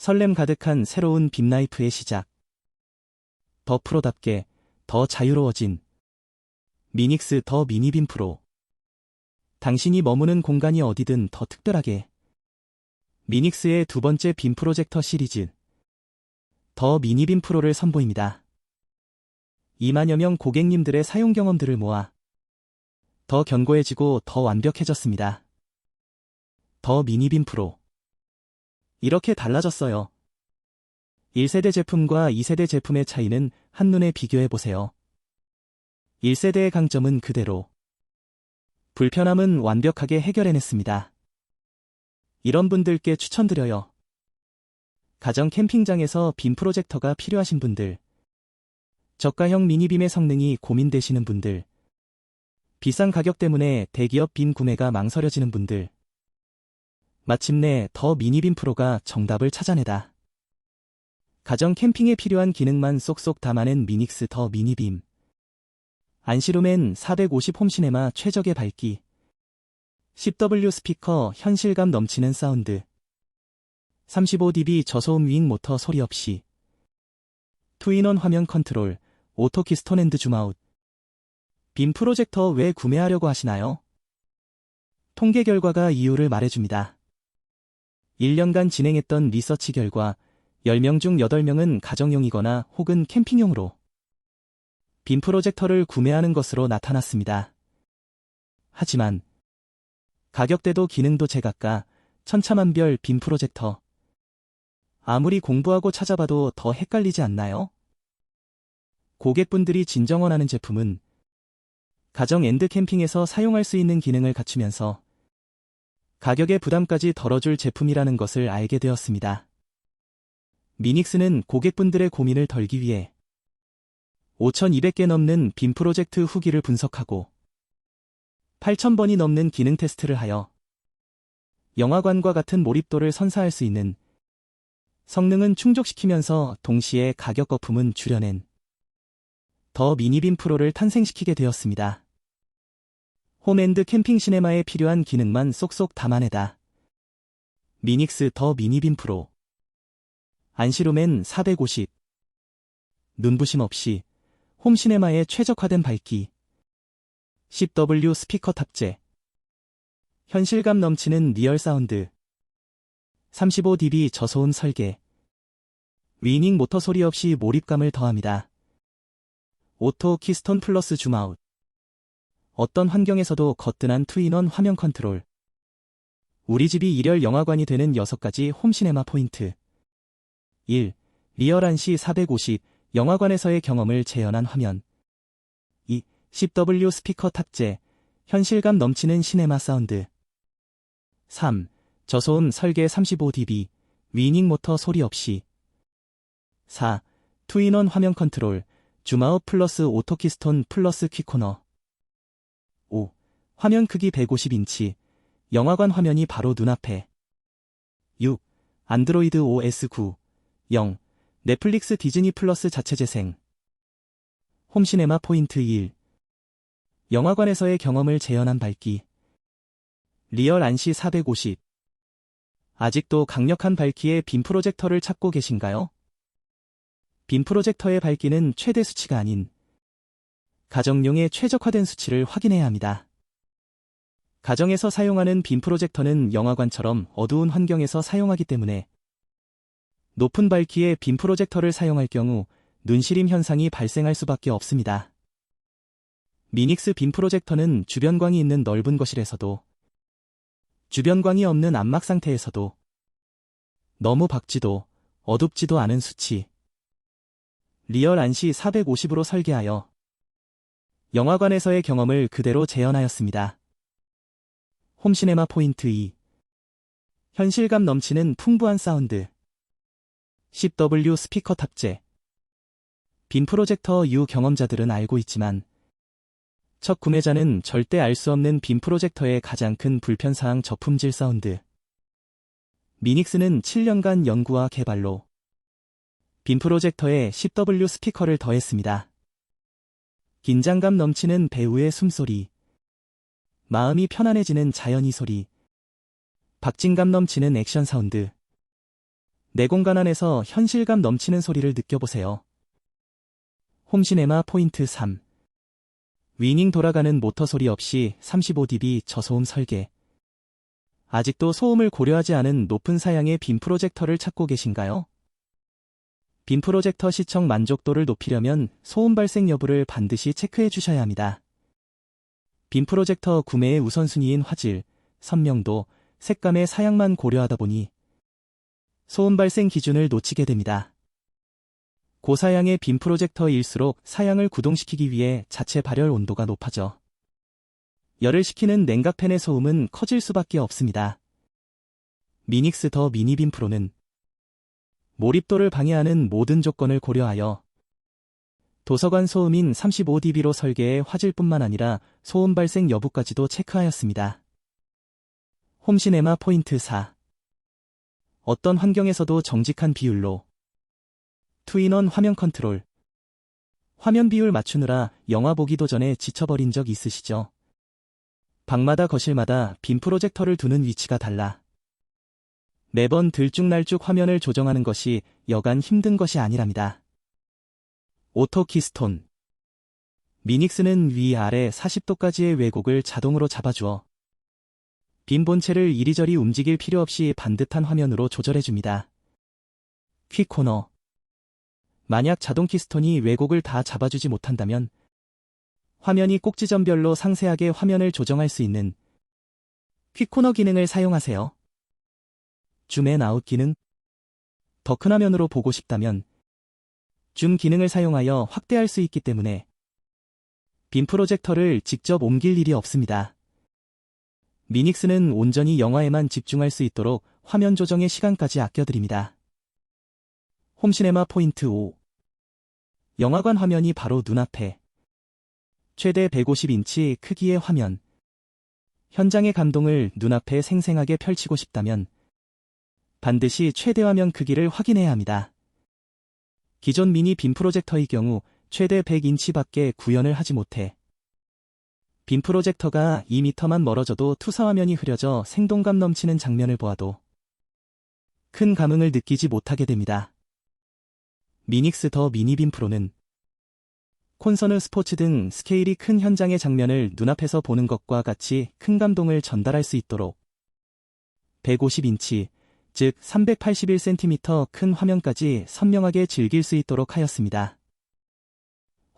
설렘 가득한 새로운 빔라이프의 시작. 더 프로답게, 더 자유로워진 미닉스 더 미니빔 프로. 당신이 머무는 공간이 어디든 더 특별하게. 미닉스의 두 번째 빔 프로젝터 시리즈 더 미니빔 프로를 선보입니다. 2만여 명 고객님들의 사용 경험들을 모아 더 견고해지고 더 완벽해졌습니다. 더 미니빔 프로. 이렇게 달라졌어요. 1세대 제품과 2세대 제품의 차이는 한눈에 비교해보세요. 1세대의 강점은 그대로, 불편함은 완벽하게 해결해냈습니다. 이런 분들께 추천드려요. 가정 캠핑장에서 빔 프로젝터가 필요하신 분들, 저가형 미니빔의 성능이 고민되시는 분들, 비싼 가격 때문에 대기업 빔 구매가 망설여지는 분들, 마침내 더 미니빔 프로가 정답을 찾아내다. 가정 캠핑에 필요한 기능만 쏙쏙 담아낸 미닉스 더 미니빔. 안시룸엔 450 홈시네마 최적의 밝기, 10W 스피커 현실감 넘치는 사운드, 35dB 저소음 윙 모터 소리 없이, 투인원 화면 컨트롤, 오토 키스톤 앤드 줌아웃. 빔 프로젝터 왜 구매하려고 하시나요? 통계 결과가 이유를 말해줍니다. 1년간 진행했던 리서치 결과 10명 중 8명은 가정용이거나 혹은 캠핑용으로 빔 프로젝터를 구매하는 것으로 나타났습니다. 하지만 가격대도 기능도 제각각 천차만별 빔 프로젝터. 아무리 공부하고 찾아봐도 더 헷갈리지 않나요? 고객분들이 진정 원하는 제품은 가정 앤드 캠핑에서 사용할 수 있는 기능을 갖추면서 가격의 부담까지 덜어줄 제품이라는 것을 알게 되었습니다. 미닉스는 고객분들의 고민을 덜기 위해 5,200개 넘는 빔 프로젝트 후기를 분석하고 8,000번이 넘는 기능 테스트를 하여 영화관과 같은 몰입도를 선사할 수 있는 성능은 충족시키면서 동시에 가격 거품은 줄여낸 더 미니빔 프로를 탄생시키게 되었습니다. 홈앤드 캠핑 시네마에 필요한 기능만 쏙쏙 담아내다. 미닉스 더 미니빔 프로. 안시룸엔 450. 눈부심 없이 홈시네마에 최적화된 밝기, 10W 스피커 탑재, 현실감 넘치는 리얼 사운드, 35dB 저소음 설계, 위닝 모터 소리 없이 몰입감을 더합니다. 오토 키스톤 플러스 줌아웃. 어떤 환경에서도 거뜬한 투인원 화면 컨트롤. 우리 집이 일열 영화관이 되는 6가지 홈시네마 포인트. 1. 리얼 안시 450 영화관에서의 경험을 재현한 화면. 2. 10W 스피커 탑재 현실감 넘치는 시네마 사운드. 3. 저소음 설계 35dB 위닝 모터 소리 없이. 4. 투인원 화면 컨트롤 줌아웃 플러스 오토 키스톤 플러스 퀵코너. 5. 화면 크기 150인치 영화관 화면이 바로 눈앞에. 6. 안드로이드 OS 9 0 넷플릭스 디즈니 플러스 자체 재생. 홈시네마 포인트 1. 영화관에서의 경험을 재현한 밝기. 리얼 안시 450. 아직도 강력한 밝기의 빔 프로젝터를 찾고 계신가요? 빔 프로젝터의 밝기는 최대 수치가 아닌 가정용의 최적화된 수치를 확인해야 합니다. 가정에서 사용하는 빔 프로젝터는 영화관처럼 어두운 환경에서 사용하기 때문에 높은 밝기의 빔 프로젝터를 사용할 경우 눈시림 현상이 발생할 수밖에 없습니다. 미닉스 빔 프로젝터는 주변광이 있는 넓은 거실에서도 주변광이 없는 안막 상태에서도 너무 밝지도 어둡지도 않은 수치. 리얼 안시 450으로 설계하여 영화관에서의 경험을 그대로 재현하였습니다. 홈시네마 포인트 2. 현실감 넘치는 풍부한 사운드. 10W 스피커 탑재. 빔 프로젝터 U 경험자들은 알고 있지만 첫 구매자는 절대 알 수 없는 빔 프로젝터의 가장 큰 불편사항 저품질 사운드. 미닉스는 7년간 연구와 개발로 빔 프로젝터에 10W 스피커를 더했습니다. 긴장감 넘치는 배우의 숨소리, 마음이 편안해지는 자연의 소리, 박진감 넘치는 액션 사운드, 내 공간 안에서 현실감 넘치는 소리를 느껴보세요. 홈시네마 포인트 3. 윙윙 돌아가는 모터 소리 없이 35dB 저소음 설계. 아직도 소음을 고려하지 않은 높은 사양의 빔 프로젝터를 찾고 계신가요? 빔 프로젝터 시청 만족도를 높이려면 소음 발생 여부를 반드시 체크해 주셔야 합니다. 빔 프로젝터 구매의 우선순위인 화질, 선명도, 색감의 사양만 고려하다 보니 소음 발생 기준을 놓치게 됩니다. 고사양의 빔 프로젝터일수록 사양을 구동시키기 위해 자체 발열 온도가 높아져 열을 식히는 냉각팬의 소음은 커질 수밖에 없습니다. 미닉스 더 미니빔 프로는 몰입도를 방해하는 모든 조건을 고려하여 도서관 소음인 35dB로 설계해 화질뿐만 아니라 소음 발생 여부까지도 체크하였습니다. 홈시네마 포인트 4. 어떤 환경에서도 정직한 비율로 투인원 화면 컨트롤. 화면 비율 맞추느라 영화 보기도 전에 지쳐버린 적 있으시죠? 방마다 거실마다 빔 프로젝터를 두는 위치가 달라 매번 들쭉날쭉 화면을 조정하는 것이 여간 힘든 것이 아니랍니다. 오토 키스톤. 미닉스는 위아래 40도까지의 왜곡을 자동으로 잡아주어 빔 본체를 이리저리 움직일 필요 없이 반듯한 화면으로 조절해줍니다. 퀵코너. 만약 자동 키스톤이 왜곡을 다 잡아주지 못한다면 화면이 꼭지점별로 상세하게 화면을 조정할 수 있는 퀵코너 기능을 사용하세요. 줌 앤 아웃 기능. 더 큰 화면으로 보고 싶다면 줌 기능을 사용하여 확대할 수 있기 때문에 빔 프로젝터를 직접 옮길 일이 없습니다. 미닉스는 온전히 영화에만 집중할 수 있도록 화면 조정의 시간까지 아껴드립니다. 홈시네마 포인트 5. 영화관 화면이 바로 눈앞에. 최대 150인치 크기의 화면. 현장의 감동을 눈앞에 생생하게 펼치고 싶다면 반드시 최대 화면 크기를 확인해야 합니다. 기존 미니 빔 프로젝터의 경우 최대 100인치밖에 구현을 하지 못해 빔 프로젝터가 2m만 멀어져도 투사화면이 흐려져 생동감 넘치는 장면을 보아도 큰 감흥을 느끼지 못하게 됩니다. 미닉스 더 미니빔 프로는 콘서트, 스포츠 등 스케일이 큰 현장의 장면을 눈앞에서 보는 것과 같이 큰 감동을 전달할 수 있도록 150인치, 즉 381cm 큰 화면까지 선명하게 즐길 수 있도록 하였습니다.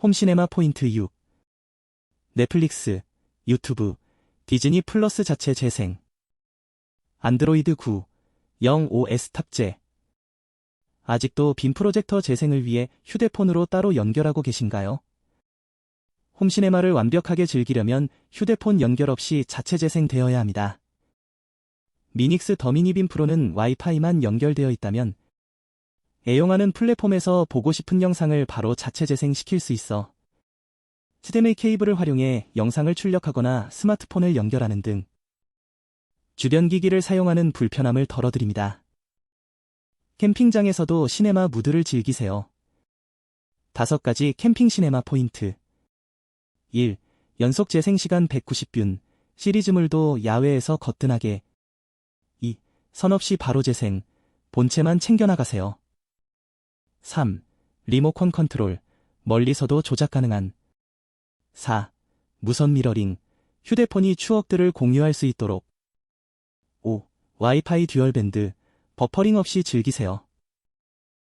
홈시네마 포인트 6. 넷플릭스, 유튜브, 디즈니 플러스 자체 재생. 안드로이드 9, 0 OS 탑재. 아직도 빔 프로젝터 재생을 위해 휴대폰으로 따로 연결하고 계신가요? 홈시네마를 완벽하게 즐기려면 휴대폰 연결 없이 자체 재생되어야 합니다. 미닉스 더 미니빔 프로는 와이파이만 연결되어 있다면 애용하는 플랫폼에서 보고 싶은 영상을 바로 자체 재생시킬 수 있어 HDMI 케이블을 활용해 영상을 출력하거나 스마트폰을 연결하는 등 주변 기기를 사용하는 불편함을 덜어드립니다. 캠핑장에서도 시네마 무드를 즐기세요. 5가지 캠핑 시네마 포인트. 1. 연속 재생시간 190분, 시리즈물도 야외에서 거뜬하게. 2. 선 없이 바로 재생, 본체만 챙겨나가세요. 3. 리모컨 컨트롤, 멀리서도 조작 가능한. 4. 무선 미러링, 휴대폰이 추억들을 공유할 수 있도록. 5. 와이파이 듀얼밴드, 버퍼링 없이 즐기세요.